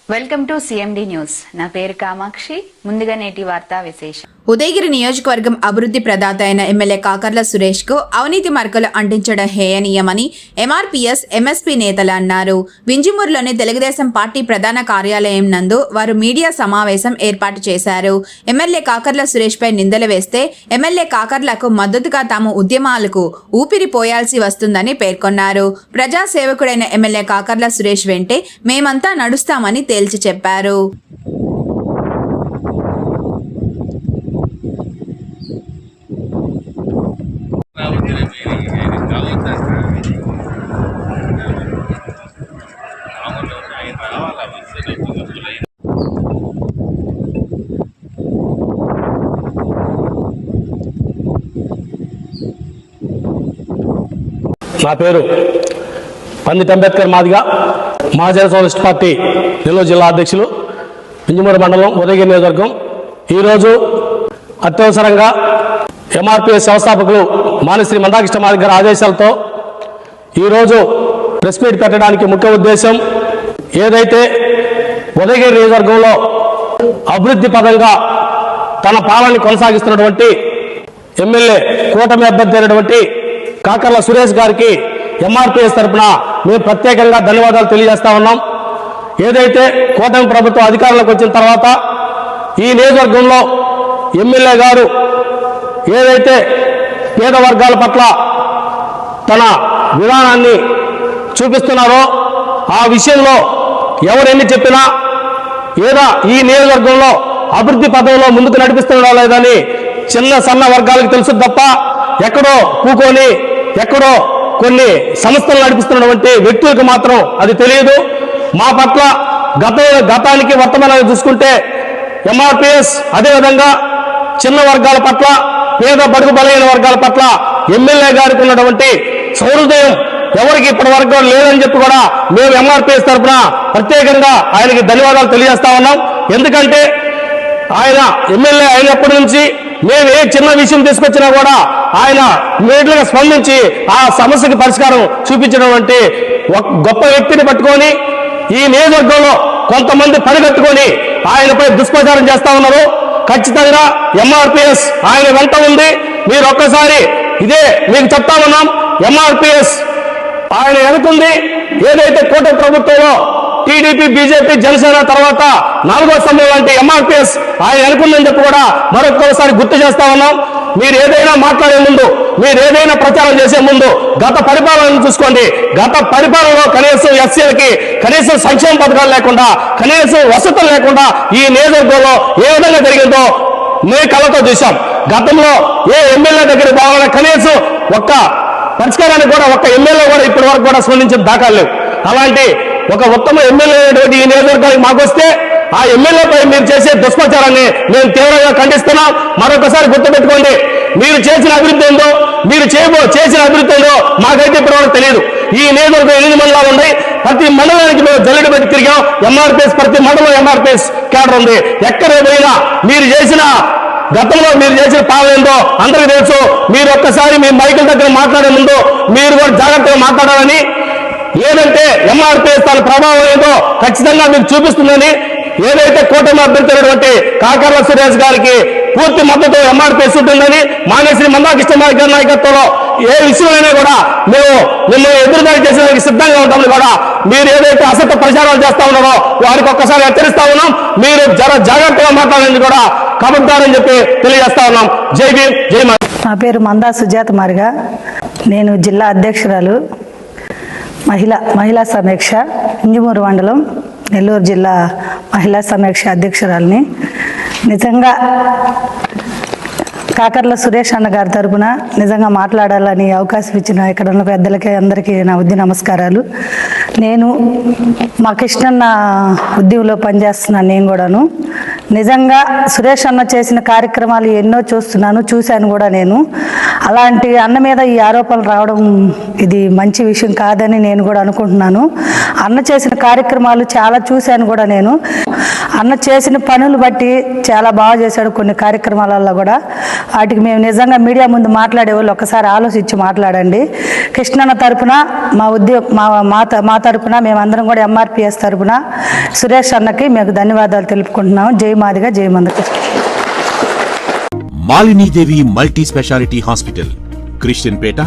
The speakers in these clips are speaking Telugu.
Welcome to CMD news. నా పేరు కామాక్షి. ముందుగా నేటి వార్తా విశేషం. ఉదయగిరి నియోజకవర్గం అభివృద్ధి ప్రదాత అయిన ఎమ్మెల్యే కాకర్ల సురేష్ కు అవినీతి మరకలు అంటించడం హేయనీయమని ఎంఆర్పీఎస్ ఎంఎస్పీ నేతలు అన్నారు. వింజమూరులోని తెలుగుదేశం పార్టీ ప్రధాన కార్యాలయం నందు వారు మీడియా సమావేశం ఏర్పాటు చేశారు. ఎమ్మెల్యే కాకర్ల సురేష్ పై నిందలు వేస్తే ఎమ్మెల్యే కాకర్లకు మద్దతుగా తాము ఉద్యమాలకు ఊపిరి పోయాల్సి వస్తుందని పేర్కొన్నారు. ప్రజాసేవకుడైన ఎమ్మెల్యే కాకర్ల సురేష్ వెంటే మేమంతా నడుస్తామని తేల్చి చెప్పారు. నా పేరు పందిట్ అంబేద్కర్ మాదిగా మహాజన సోషలిస్ట్ పార్టీ నెల్లూరు జిల్లా అధ్యక్షులు, వింజమూరు మండలం, ఉదయగిరి నియోజకవర్గం. ఈరోజు అత్యవసరంగా ఎంఆర్పీఎస్ వ్యవస్థాపకులు మానశ్రీ మందాకృష్ణ మాదిగ గారి ఆదేశాలతో ఈరోజు ప్రెస్ మీట్ పెట్టడానికి ముఖ్య ఉద్దేశం, ఏదైతే ఉదయగిరి నియోజకవర్గంలో అభివృద్ధి పదంగా తన పాలన కొనసాగిస్తున్నటువంటి ఎమ్మెల్యే కూటమి అభ్యర్థి అయినటువంటి కాకర్ల సురేష్ గారికి ఎంఆర్పీఎస్ తరఫున మేము ప్రత్యేకంగా ధన్యవాదాలు తెలియజేస్తా ఉన్నాం. ఏదైతే కూటమి ప్రభుత్వం అధికారంలోకి వచ్చిన తర్వాత ఈ నియోజకవర్గంలో ఎమ్మెల్యే గారు ఏదైతే పేద వర్గాల పట్ల తన విధానాన్ని చూపిస్తున్నారో ఆ విషయంలో ఎవరెన్ని చెప్పినా ఏదో ఈ నియోజకవర్గంలో అభివృద్ధి పదంలో ముందుకు నడిపిస్తున్నారా లేదని చిన్న సన్న వర్గాలకు తెలుసు తప్ప ఎక్కడో కూకొని ఎక్కడో కొన్ని సంస్థలు నడిపిస్తున్నటువంటి వ్యక్తులకు మాత్రం అది తెలియదు. మా పట్ల గతానికి వర్తమానాన్ని చూసుకుంటే ఎంఆర్పీఎస్ అదేవిధంగా చిన్న వర్గాల పట్ల, పేద బడుగు బలైన వర్గాల పట్ల ఎమ్మెల్యే గారికి ఉన్నటువంటి సౌహృదయం ఎవరికి ఇప్పటి వరకు లేదని చెప్పి కూడా మేము ఎంఆర్పీఎస్ తరఫున ప్రత్యేకంగా ఆయనకి ధన్యవాదాలు తెలియజేస్తా ఉన్నాం. ఎందుకంటే ఆయన ఎమ్మెల్యే అయినప్పటి నుంచి మేము ఏ చిన్న విషయం తీసుకొచ్చినా కూడా ఆయన ఇమీడియట్గా స్పందించి ఆ సమస్యకి పరిష్కారం చూపించినటువంటి గొప్ప వ్యక్తిని పట్టుకొని ఈ నియోజకవర్గంలో కొంతమంది పరిగెత్తుకొని ఆయనపై దుష్ప్రచారం చేస్తా ఉన్నారు. ఖచ్చితంగా ఎంఆర్పీఎస్ ఆయన వెంట ఉంది. మీరు ఒక్కసారి ఇదే మీకు చెప్తా ఉన్నాం, ఎంఆర్పీఎస్ ఆయన వెనుకుంది. ఏదైతే కూటమి ప్రభుత్వంలో టీడీపీ, బీజేపీ, జనసేన తర్వాత 4వ స్థంభం లాంటి ఎంఆర్పీఎస్ ఆయన వెనుకుందని చెప్పి కూడా మరొకసారి గుర్తు చేస్తా ఉన్నాం. మీరు ఏదైనా మాట్లాడే ముందు, మీరు ఏదైనా ప్రచారం చేసే ముందు గత పరిపాలనను చూసుకోండి. గత పరిపాలనలో కనీసం ఎస్సీలకి కనీసం సంక్షేమ పథకాలు లేకుండా, కనీసం వసతులు లేకుండా ఈ నియోజకవర్గంలో ఏ విధంగా జరిగిందో మేము కళ్ళతో చూసాం. గతంలో ఏ ఎమ్మెల్యే దగ్గర బాగా కనీసం ఒక్క పరిష్కారానికి కూడా ఒక్క ఎమ్మెల్యే కూడా ఇప్పటి వరకు కూడా స్పందించిన దాఖలు లేవు. అలాంటి ఒక ఉత్తమ ఎమ్మెల్యే అయినటువంటి ఈ నియోజకవర్గానికి మాకు వస్తే ఆ ఎమ్మెల్యేపై మీరు చేసే దుష్ప్రచారాన్ని మేము తీవ్రంగా ఖండిస్తున్నాం. మరొకసారి గుర్తుపెట్టుకోండి, మీరు చేసిన అభివృద్ధి ఏందో, మీరు చేసిన అభివృద్ధి ఏందో మాకైతే ఇప్పటివరకు తెలియదు. ఈ నియోజకవర్గం 8 మండలాలు ఉన్నాయి. ప్రతి మండలానికి మేము జల్లెడ పెట్టి తిరిగాం. ఎంఆర్పీఎస్ ప్రతి మండలం ఎంఆర్పీఎస్ కేడర్ ఉంది. ఎక్కడ పోయినా మీరు చేసిన గతంలో మీరు చేసిన పాలన ఏందో అందరికీ తెలుసు. మీరు ఒక్కసారి మీ మైకుల దగ్గర మాట్లాడే ముందు మీరు కూడా జాగ్రత్తగా మాట్లాడాలని, ఏదంటే ఎంఆర్పీఎస్ తన ప్రభావం ఏందో ఖచ్చితంగా మీకు చూపిస్తుందని, ఏదైతే కూటమి అభ్యర్థి కాకర్ల సురేష్ గారికి పూర్తి మద్దతు ఎంఆర్పీఎస్ ఉంటుందని, మానశ్రీ మందాకృష్ణ మాదిగ గారి నాయకత్వంలో ఏ విషయమైనా కూడా మేము మిమ్మల్ని ఎదురుదాడి చేసేందుకు సిద్ధంగా ఉంటామని కూడా మీరు ఏదైతే అసత్య ప్రచారాలు చేస్తా ఉన్నారో వారికి ఒక్కసారి హెచ్చరిస్తా ఉన్నాం. మీరు జాగ్రత్తగా మాట్లాడాలని కూడా కబడ్డారని చెప్పి తెలియజేస్తా ఉన్నాం. జై భీమ్, జై మాదిగ. నా పేరు మందా సుజాత మాదిగ. నేను జిల్లా అధ్యక్షురాలు, మహిళా సమీక్ష, వింజమూరు మండలం, నెల్లూరు జిల్లా మహిళా సమీక్ష అధ్యక్షురాలిని. నిజంగా కాకర్ల సురేష్ అన్న గారి తరపున నిజంగా మాట్లాడాలని అవకాశం ఇచ్చిన ఇక్కడ ఉన్న పెద్దలకి అందరికీ నా నమస్కారాలు. నేను మా కృష్ణన్న ఉద్యమంలో పనిచేస్తున్నాను. నేను కూడాను నిజంగా సురేష్ అన్న చేసిన కార్యక్రమాలు ఎన్నో చూశాను కూడా. నేను అలాంటి అన్న మీద ఈ ఆరోపణలు రావడం ఇది మంచి విషయం కాదని నేను కూడా అనుకుంటున్నాను. అన్న చేసిన కార్యక్రమాలు చాలా చూశాను కూడా. నేను అన్న చేసిన పనులు బట్టి చాలా బాగా చేశాడు. కొన్ని కార్యక్రమాలలో కూడా వాటికి మేము నిజంగా మీడియా ముందు మాట్లాడే వాళ్ళు ఒకసారి ఆలోచించి మాట్లాడండి. కృష్ణన్న తరపున మా తరపున మేమందరం కూడా MRPS తరపున సురేష్ అన్నకి మీకు ధన్యవాదాలు తెలుపుకుంటున్నాము. జై మాదిగా, జై Mandakrishna. Malinidevi multi speciality hospital, Christian Peta,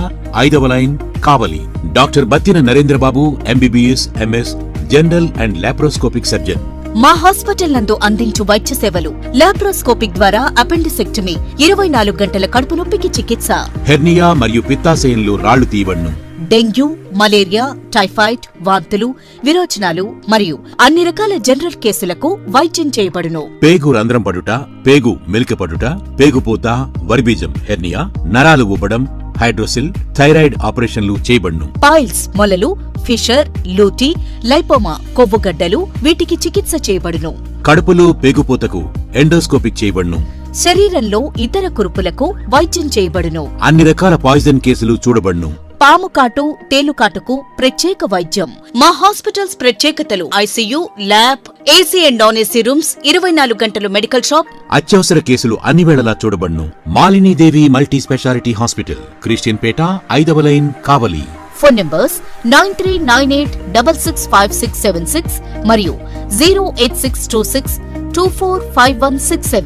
5వ line, Kavali. Doctor Battina Narendrababu, MBBS, MS, general and laparoscopic surgeon. మా హాస్పిటల్ నందు అందించు వైద్య సేవలు: లాప్రోస్కోపిక్ ద్వారా అపెండిసెక్టమీ, 24 గంటల కడుపు నొప్పికి చికిత్స, హెర్నియా మరియు పిత్తాశయంలో రాళ్లు తీయబడును, డెంగ్యూ, మలేరియా, టైఫాయిడ్, వాంతులు, విరోచనాలు మరియు అన్ని రకాల జనరల్ కేసులకు వైద్యం చేయబడును. పేగు రంధ్రం పడుట, పేగు మెలికపడుట, పేగుపూత, వర్బీజం, హెర్నియా, నరాలు ఉబ్బడం, హైడ్రోసిల్, థైరాయిడ్ ఆపరేషన్లు చేయబడును. పైల్స్, మొలలు, ఫిషర్, లూటీ, లైపోమా, కొవ్వుగడ్డలు, వీటికి చికిత్స చేయబడును. కడుపులో పేగుపూతకు ఎండోస్కోపిక్ చేయబడును. శరీరంలో ఇతర కురుపులకు వైద్యం చేయబడును. అన్ని రకాల పాయిజన్ కేసులు చూడబడును. పాము కాటు, తేలుకాటుకు ప్రత్యేక వైద్యం. మా హాస్పిటల్స్ ప్రత్యేకతలు: ICU, lab, AC and non AC rooms, 24 గంటలు మెడికల్ షాప్. అత్యవసర కేసులు అన్ని వేళలా చూడబడును. Malinidevi multi speciality hospital, Christian Peta, 5వ లైన్, కావలి. ఫోన్ నంబర్స్ 9398665676 మరియు 08626245167.